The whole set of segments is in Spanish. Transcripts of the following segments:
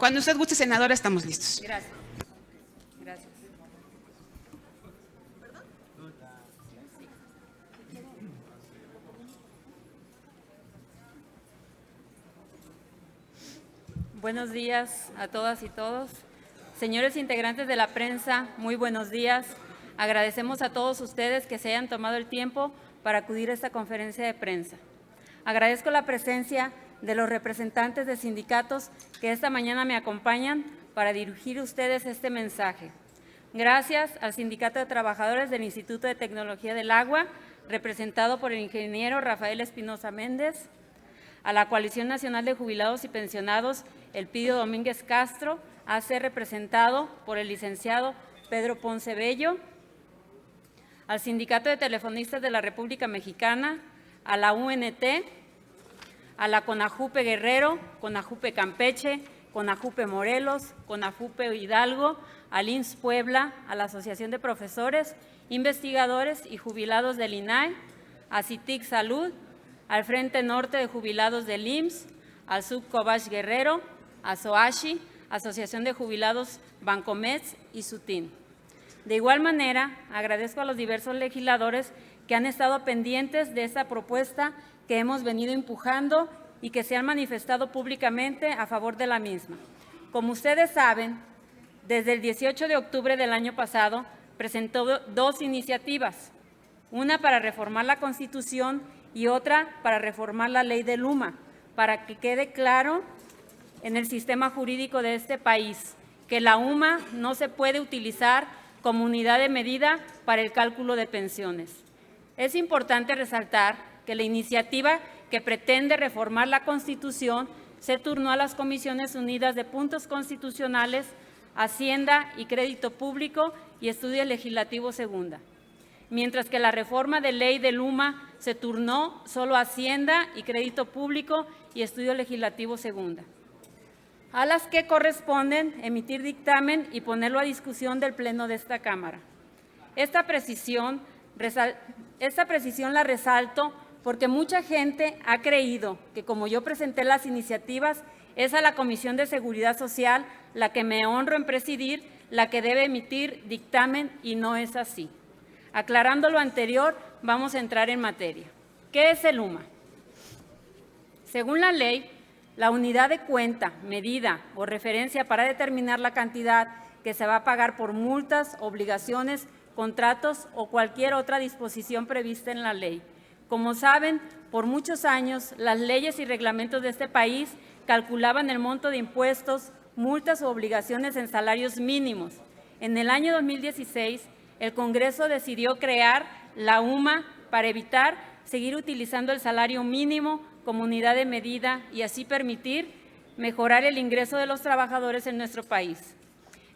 Cuando usted guste, senadora, estamos listos. Gracias. Gracias. Buenos días a todas y todos. Señores integrantes de la prensa, muy buenos días. Agradecemos a todos ustedes que se hayan tomado el tiempo para acudir a esta conferencia de prensa. Agradezco la presencia de los representantes de sindicatos que esta mañana me acompañan para dirigir a ustedes este mensaje. Gracias al Sindicato de Trabajadores del Instituto de Tecnología del Agua, representado por el ingeniero Rafael Espinosa Méndez, a la Coalición Nacional de Jubilados y Pensionados, Elpidio Domínguez Castro, a ser representado por el licenciado Pedro Ponce Bello, al Sindicato de Telefonistas de la República Mexicana, a la UNT, a la CONAJUPE Guerrero, CONAJUPE Campeche, CONAJUPE Morelos, CONAJUPE Hidalgo, al IMSS Puebla, a la Asociación de Profesores, Investigadores y Jubilados del INAE, a CITIC Salud, al Frente Norte de Jubilados del IMSS, al SUBCOBASH Guerrero, a SOASHI, Asociación de Jubilados Bancomext y SUTIN. De igual manera, agradezco a los diversos legisladores que han estado pendientes de esta propuesta que hemos venido empujando y que se han manifestado públicamente a favor de la misma. Como ustedes saben, desde el 18 de octubre del año pasado presentó dos iniciativas, una para reformar la Constitución y otra para reformar la ley del UMA, para que quede claro en el sistema jurídico de este país que la UMA no se puede utilizar como unidad de medida para el cálculo de pensiones. Es importante resaltar que la iniciativa que pretende reformar la Constitución se turnó a las Comisiones Unidas de Puntos Constitucionales, Hacienda y Crédito Público y Estudio Legislativo Segunda, mientras que la reforma de ley del UMA se turnó solo a Hacienda y Crédito Público y Estudio Legislativo Segunda, a las que corresponden emitir dictamen y ponerlo a discusión del Pleno de esta Cámara. Esta precisión la resalto porque mucha gente ha creído que, como yo presenté las iniciativas, es a la Comisión de Seguridad Social, la que me honro en presidir, la que debe emitir dictamen, y no es así. Aclarando lo anterior, vamos a entrar en materia. ¿Qué es el UMA? Según la ley, la unidad de cuenta, medida o referencia para determinar la cantidad que se va a pagar por multas, obligaciones, contratos o cualquier otra disposición prevista en la ley. Como saben, por muchos años, las leyes y reglamentos de este país calculaban el monto de impuestos, multas o obligaciones en salarios mínimos. En el año 2016, el Congreso decidió crear la UMA para evitar seguir utilizando el salario mínimo como unidad de medida y así permitir mejorar el ingreso de los trabajadores en nuestro país.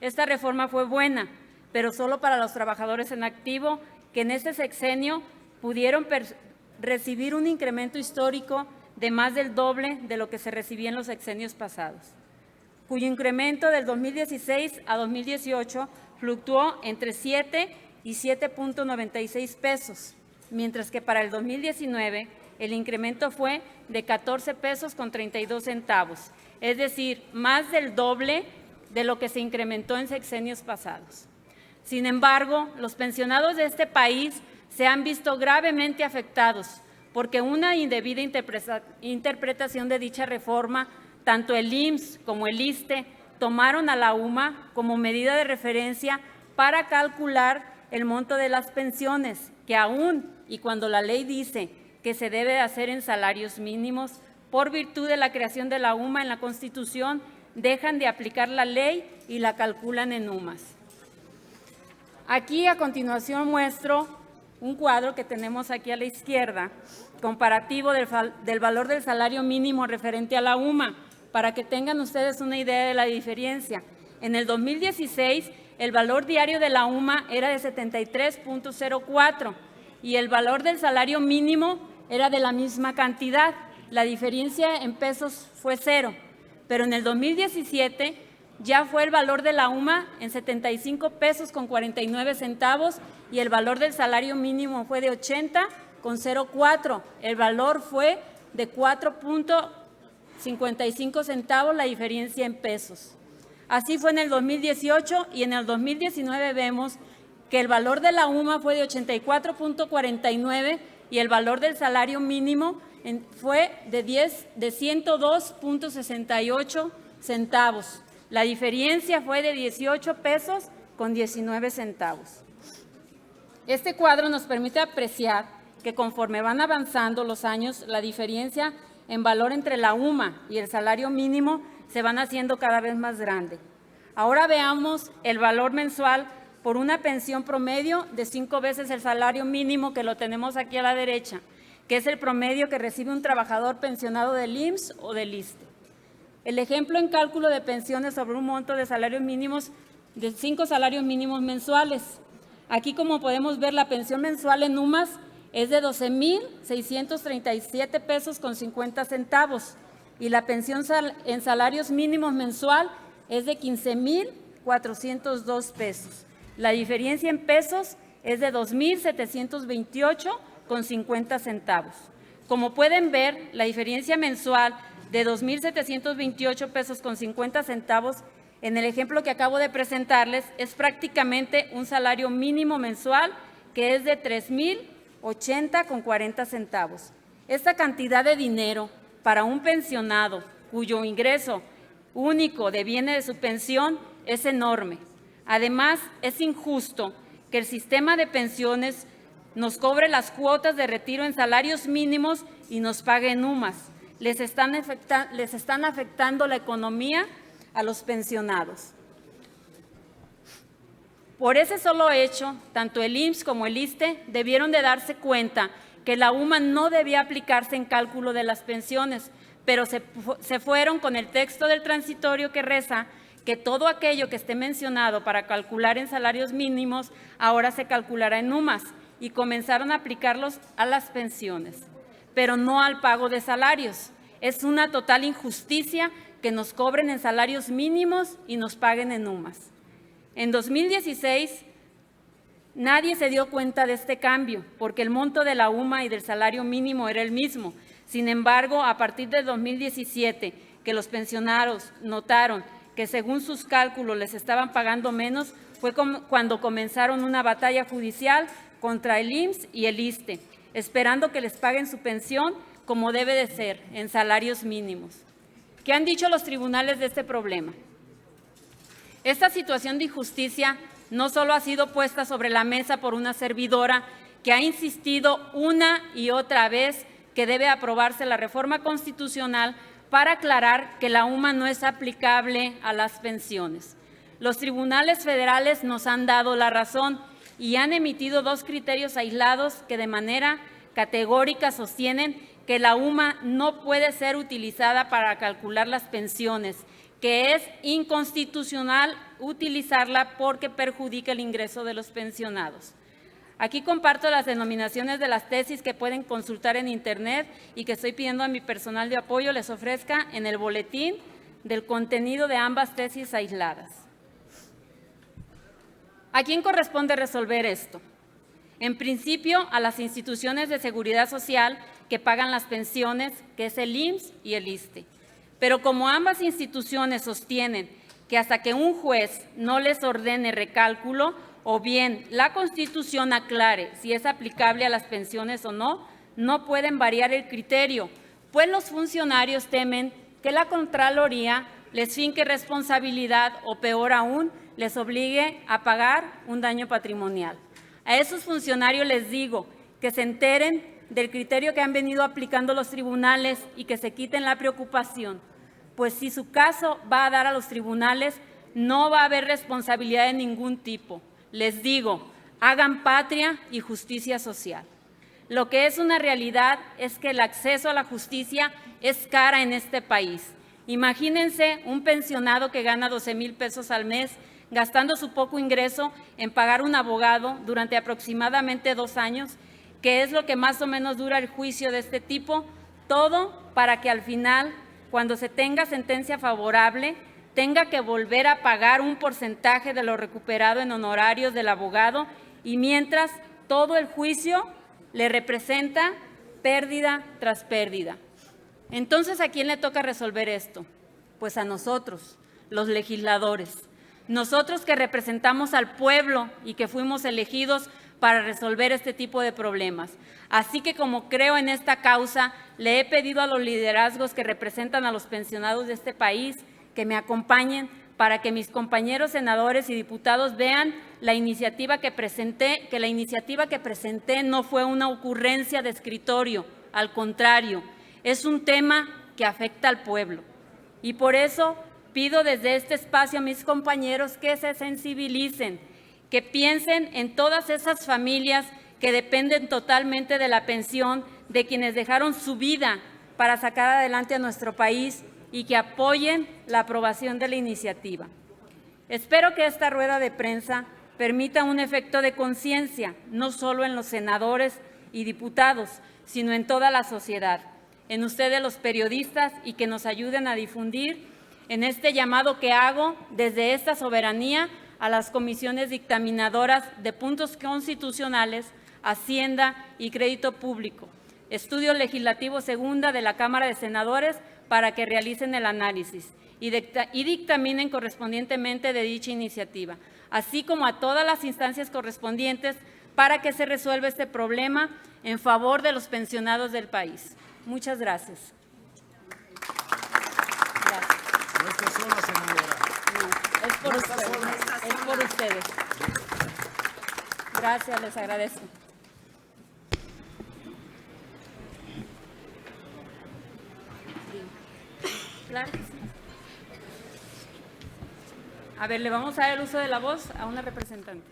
Esta reforma fue buena, pero solo para los trabajadores en activo que en este sexenio pudieron recibir un incremento histórico de más del doble de lo que se recibía en los sexenios pasados, cuyo incremento del 2016 a 2018 fluctuó entre 7 y 7.96 pesos, mientras que para el 2019 el incremento fue de 14 pesos con 32 centavos, es decir, más del doble de lo que se incrementó en sexenios pasados. Sin embargo, los pensionados de este país se han visto gravemente afectados porque una indebida interpretación de dicha reforma, tanto el IMSS como el ISSSTE tomaron a la UMA como medida de referencia para calcular el monto de las pensiones, que aún y cuando la ley dice que se debe de hacer en salarios mínimos, por virtud de la creación de la UMA en la Constitución, dejan de aplicar la ley y la calculan en UMAS. Aquí a continuación muestro un cuadro que tenemos aquí a la izquierda, comparativo del valor del salario mínimo referente a la UMA, para que tengan ustedes una idea de la diferencia. En el 2016, el valor diario de la UMA era de 73.04 y el valor del salario mínimo era de la misma cantidad. La diferencia en pesos fue 0, pero en el 2017 ya fue el valor de la UMA en 75 pesos con 49 centavos y el valor del salario mínimo fue de 80,04. El valor fue de 4.8 55 centavos la diferencia en pesos. Así fue en el 2018 y en el 2019 vemos que el valor de la UMA fue de 84.49 y el valor del salario mínimo fue de 102.68 centavos. La diferencia fue de 18 pesos con 19 centavos. Este cuadro nos permite apreciar que conforme van avanzando los años, la diferencia en valor entre la UMA y el salario mínimo se van haciendo cada vez más grande. Ahora veamos el valor mensual por una pensión promedio de 5 veces el salario mínimo, que lo tenemos aquí a la derecha, que es el promedio que recibe un trabajador pensionado del IMSS o del ISSSTE. El ejemplo en cálculo de pensiones sobre un monto de salarios mínimos de 5 salarios mínimos mensuales. Aquí, como podemos ver, la pensión mensual en UMAS es de 12,637 pesos con 50 centavos y la pensión en salarios mínimos mensual es de 15,402 pesos. La diferencia en pesos es de 2,728 con 50 centavos. Como pueden ver, la diferencia mensual de 2,728 pesos con 50 centavos en el ejemplo que acabo de presentarles es prácticamente un salario mínimo mensual que es de 3,080 con 40 centavos. Esta cantidad de dinero para un pensionado cuyo ingreso único deviene de su pensión es enorme. Además, es injusto que el sistema de pensiones nos cobre las cuotas de retiro en salarios mínimos y nos pague en UMAS. Les están afectando la economía a los pensionados. Por ese solo hecho, tanto el IMSS como el ISSSTE debieron de darse cuenta que la UMA no debía aplicarse en cálculo de las pensiones, pero se fueron con el texto del transitorio que reza que todo aquello que esté mencionado para calcular en salarios mínimos ahora se calculará en UMAS y comenzaron a aplicarlos a las pensiones, pero no al pago de salarios. Es una total injusticia que nos cobren en salarios mínimos y nos paguen en UMAS. En 2016, nadie se dio cuenta de este cambio porque el monto de la UMA y del salario mínimo era el mismo. Sin embargo, a partir de 2017, que los pensionados notaron que según sus cálculos les estaban pagando menos, fue cuando comenzaron una batalla judicial contra el IMSS y el ISSSTE, esperando que les paguen su pensión como debe de ser, en salarios mínimos. ¿Qué han dicho los tribunales de este problema? Esta situación de injusticia no solo ha sido puesta sobre la mesa por una servidora que ha insistido una y otra vez que debe aprobarse la reforma constitucional para aclarar que la UMA no es aplicable a las pensiones. Los tribunales federales nos han dado la razón y han emitido 2 criterios aislados que de manera categórica sostienen que la UMA no puede ser utilizada para calcular las pensiones, que es inconstitucional utilizarla porque perjudica el ingreso de los pensionados. Aquí comparto las denominaciones de las tesis que pueden consultar en Internet y que estoy pidiendo a mi personal de apoyo les ofrezca en el boletín del contenido de ambas tesis aisladas. ¿A quién corresponde resolver esto? En principio, a las instituciones de seguridad social que pagan las pensiones, que es el IMSS y el ISSSTE. Pero como ambas instituciones sostienen que hasta que un juez no les ordene recálculo, o bien la Constitución aclare si es aplicable a las pensiones o no, no pueden variar el criterio, pues los funcionarios temen que la Contraloría les finque responsabilidad o, peor aún, les obligue a pagar un daño patrimonial. A esos funcionarios les digo que se enteren del criterio que han venido aplicando los tribunales y que se quiten la preocupación, pues si su caso va a dar a los tribunales, no va a haber responsabilidad de ningún tipo. Les digo, hagan patria y justicia social. Lo que es una realidad es que el acceso a la justicia es cara en este país. Imagínense un pensionado que gana 12,000 pesos al mes, gastando su poco ingreso en pagar un abogado durante aproximadamente 2 años, que es lo que más o menos dura el juicio de este tipo, todo para que al final, cuando se tenga sentencia favorable, tenga que volver a pagar un porcentaje de lo recuperado en honorarios del abogado y mientras todo el juicio le representa pérdida tras pérdida. Entonces, ¿a quién le toca resolver esto? Pues a nosotros, los legisladores. Nosotros que representamos al pueblo y que fuimos elegidos para resolver este tipo de problemas. Así que como creo en esta causa, le he pedido a los liderazgos que representan a los pensionados de este país que me acompañen para que mis compañeros senadores y diputados vean la iniciativa que presenté, que la iniciativa que presenté no fue una ocurrencia de escritorio, al contrario, es un tema que afecta al pueblo. Y por eso pido desde este espacio a mis compañeros que se sensibilicen, que piensen en todas esas familias que dependen totalmente de la pensión de quienes dejaron su vida para sacar adelante a nuestro país y que apoyen la aprobación de la iniciativa. Espero que esta rueda de prensa permita un efecto de conciencia, no solo en los senadores y diputados, sino en toda la sociedad, en ustedes los periodistas, y que nos ayuden a difundir en este llamado que hago desde esta soberanía a las comisiones dictaminadoras de puntos constitucionales, Hacienda y Crédito Público, Estudio Legislativo Segunda de la Cámara de Senadores, para que realicen el análisis y dictaminen correspondientemente de dicha iniciativa, así como a todas las instancias correspondientes para que se resuelva este problema en favor de los pensionados del país. Muchas gracias. No está sola, senadora. No, es por No está ustedes. sola. Es por ustedes. Gracias, les agradezco. Claro que sí. A ver, le vamos a dar el uso de la voz a una representante.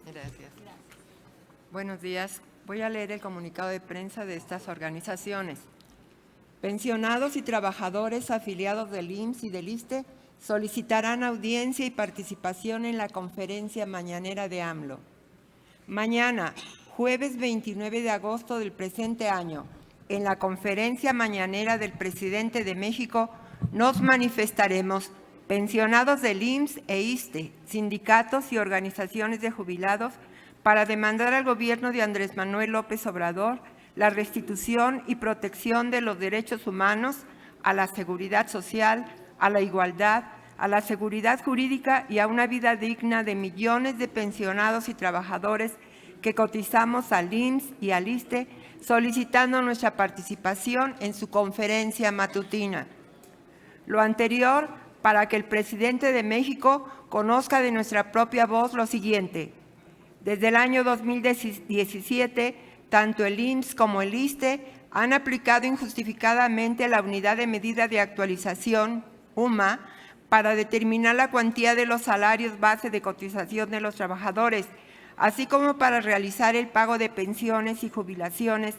Gracias. Buenos días. Voy a leer el comunicado de prensa de estas organizaciones. Pensionados y trabajadores afiliados del IMSS y del ISSSTE solicitarán audiencia y participación en la conferencia mañanera de AMLO. Mañana, jueves 29 de agosto del presente año, en la conferencia mañanera del presidente de México, nos manifestaremos pensionados del IMSS e ISSSTE, sindicatos y organizaciones de jubilados, para demandar al gobierno de Andrés Manuel López Obrador la restitución y protección de los derechos humanos, a la seguridad social, a la igualdad, a la seguridad jurídica y a una vida digna de millones de pensionados y trabajadores que cotizamos al IMSS y al ISSSTE, solicitando nuestra participación en su conferencia matutina. Lo anterior para que el presidente de México conozca de nuestra propia voz lo siguiente. Desde el año 2017, tanto el IMSS como el ISSSTE han aplicado injustificadamente la Unidad de Medida de Actualización, UMA, para determinar la cuantía de los salarios base de cotización de los trabajadores, así como para realizar el pago de pensiones y jubilaciones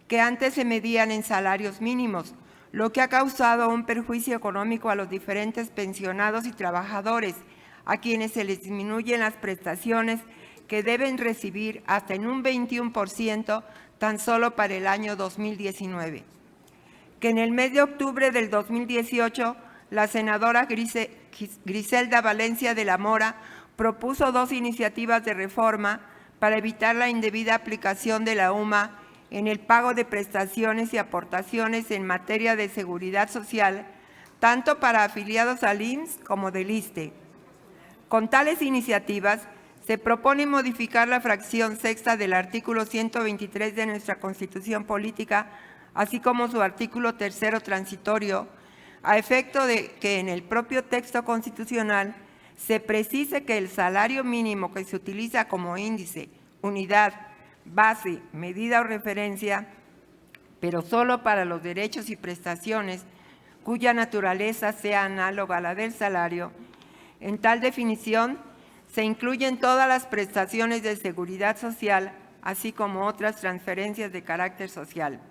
que antes se medían en salarios mínimos, lo que ha causado un perjuicio económico a los diferentes pensionados y trabajadores, a quienes se les disminuyen las prestaciones que deben recibir hasta en un 21% tan solo para el año 2019. Que en el mes de octubre del 2018, la senadora Griselda Valencia de la Mora propuso 2 iniciativas de reforma para evitar la indebida aplicación de la UMA en el pago de prestaciones y aportaciones en materia de seguridad social, tanto para afiliados al IMSS como del ISSSTE. Con tales iniciativas, se propone modificar la fracción sexta del artículo 123 de nuestra Constitución Política, así como su artículo tercero transitorio, a efecto de que en el propio texto constitucional se precise que el salario mínimo que se utiliza como índice, unidad, base, medida o referencia, pero solo para los derechos y prestaciones cuya naturaleza sea análoga a la del salario. En tal definición se incluyen todas las prestaciones de seguridad social, así como otras transferencias de carácter social.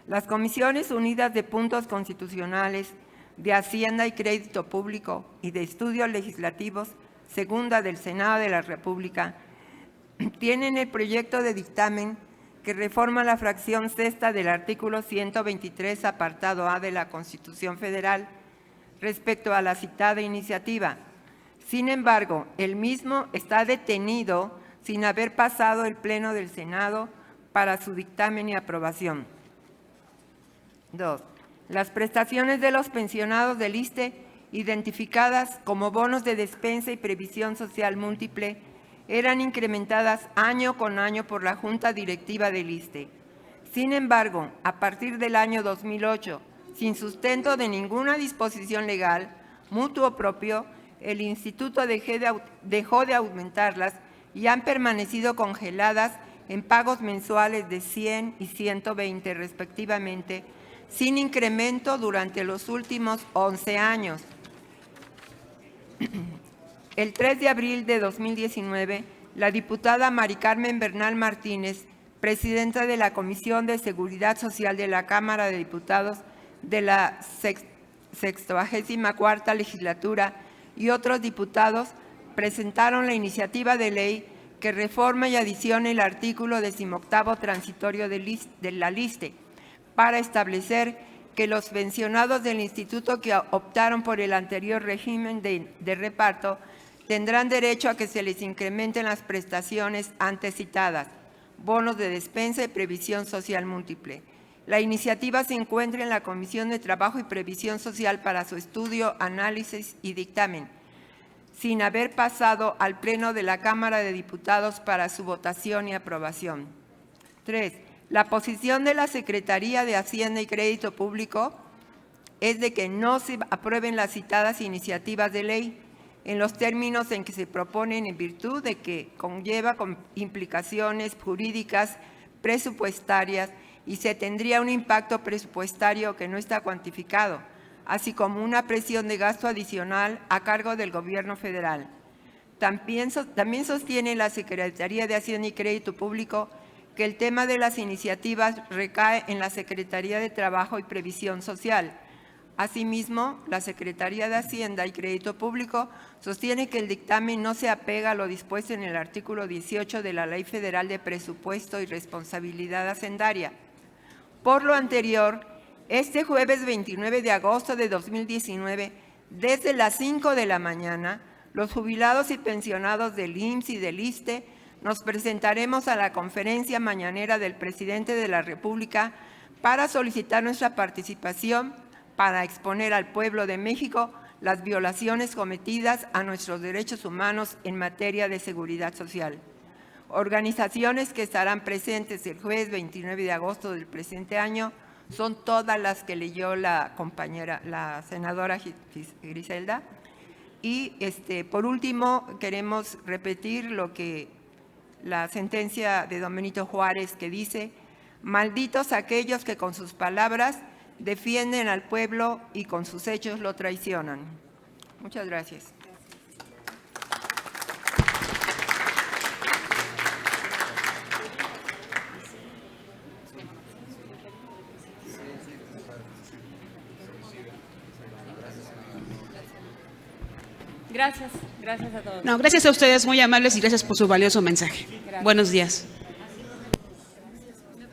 Las Comisiones Unidas de Puntos Constitucionales, de Hacienda y Crédito Público y de Estudios Legislativos, segunda del Senado de la República, tienen el proyecto de dictamen que reforma la fracción sexta del artículo 123, apartado A de la Constitución Federal, respecto a la citada iniciativa. Sin embargo, el mismo está detenido sin haber pasado el Pleno del Senado para su dictamen y aprobación. 2. Las prestaciones de los pensionados del ISSSTE, identificadas como bonos de despensa y previsión social múltiple, eran incrementadas año con año por la Junta Directiva del ISSSTE. Sin embargo, a partir del año 2008, sin sustento de ninguna disposición legal, mutuo propio, el Instituto dejó de aumentarlas y han permanecido congeladas en pagos mensuales de 100 y 120 respectivamente, sin incremento durante los últimos 11 años. El 3 de abril de 2019, la diputada Mari Carmen Bernal Martínez, presidenta de la Comisión de Seguridad Social de la Cámara de Diputados de la 64ª legislatura, y otros diputados presentaron la iniciativa de ley que reforma y adiciona el artículo 18º transitorio de la LISSSTE para establecer que los pensionados del instituto que optaron por el anterior régimen de reparto tendrán derecho a que se les incrementen las prestaciones antes citadas, bonos de despensa y previsión social múltiple. La iniciativa se encuentra en la Comisión de Trabajo y Previsión Social para su estudio, análisis y dictamen, sin haber pasado al Pleno de la Cámara de Diputados para su votación y aprobación. 3. La posición de la Secretaría de Hacienda y Crédito Público es de que no se aprueben las citadas iniciativas de ley en los términos en que se proponen, en virtud de que conlleva con implicaciones jurídicas, presupuestarias, y se tendría un impacto presupuestario que no está cuantificado, así como una presión de gasto adicional a cargo del Gobierno federal. También sostiene la Secretaría de Hacienda y Crédito Público que el tema de las iniciativas recae en la Secretaría de Trabajo y Previsión Social. Asimismo, la Secretaría de Hacienda y Crédito Público sostiene que el dictamen no se apega a lo dispuesto en el artículo 18 de la Ley Federal de Presupuesto y Responsabilidad Hacendaria. Por lo anterior, este jueves 29 de agosto de 2019, desde las 5 de la mañana, los jubilados y pensionados del IMSS y del ISSSTE nos presentaremos a la conferencia mañanera del Presidente de la República para solicitar nuestra participación para exponer al pueblo de México las violaciones cometidas a nuestros derechos humanos en materia de seguridad social. Organizaciones que estarán presentes el jueves 29 de agosto del presente año son todas las que leyó la compañera, la senadora Griselda. Y por último, queremos repetir lo que la sentencia de don Benito Juárez, que dice: malditos aquellos que con sus palabras defienden al pueblo y con sus hechos lo traicionan. Muchas gracias. Gracias a todos. No, gracias a ustedes, muy amables, y gracias por su valioso mensaje. Gracias. Buenos días.